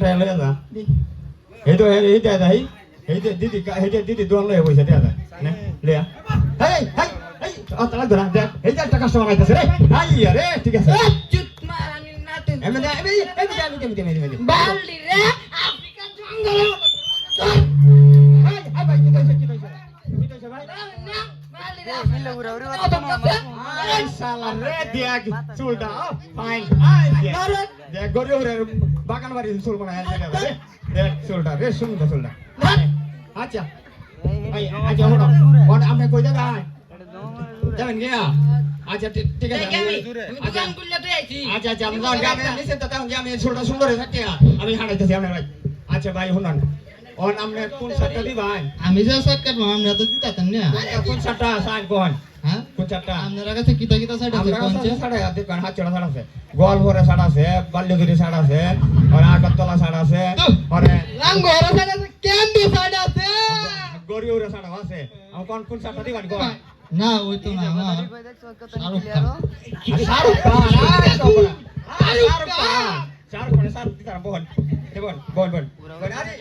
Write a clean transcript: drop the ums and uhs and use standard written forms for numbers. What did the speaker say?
টাকা লয়ে যা এই তো এই দেয়া যায় এই যে দিদি দোয়ান লয়ে বইছে দেয়া যায় না লেয়া হেই হেই এই তালা ধরা দেখ এই যে টাকা সময় আইতাছে রে আই রে ঠিক আছে চুত মারানি নাতে এমনি বালি রে আফ্রিকা জঙ্গলে আই ভাই কি কইছে ভাই বালি রে মিলে উড়া উড়ি আই শালা রে দেখ চুলটা ফাইন আই দেখ গরি ওরে বাগান বাড়ি চুল বানায় রে দেখ চুলটা রে সুন্দর চুলটা আচ্ছা ভাই আচ্ছা হলো ওটা আপনি কই যাবেন যাবেন গিয়া আচ্ছা ঠিক আছে আমি দোকান খুললে তো আইছি আচ্ছা আচ্ছা আমি গ্রামে নিছেন তো তখন আমি চুলটা সুন্দর হয়ে থাকে আমি হাঁটাইতেছি আপনার ভাই আচ্ছা ভাই শুনুন ওন আপনি কোন সাতটা দি ভাই আমি যে শর্টকাট আমরা তো দিতাম না কোন সাতটা সাইন কোন হ্যাঁ কোন সাতটা আপনার কাছে কিতা কিতা সাইড আছে কোন যে সাড়ে হাতে কান হাত চড়া সাড়া আছে গোয়াল ভরে সাড়া আছে বাল্যগিরি সাড়া আছে আর আগরতলা সাড়া আছে আর রাম ঘর সাইড আছে কেন্দ্র সাইড আছে গরিউরে সাড়া আছে আমি কোন সাতটা দিবান কোন না ওই তো না আমার শাহরুখ খান শাহরুখ খান শাহরুখ খান শাহরুখ খান শাহরুখ খান বোন বোন বোন বোন আরে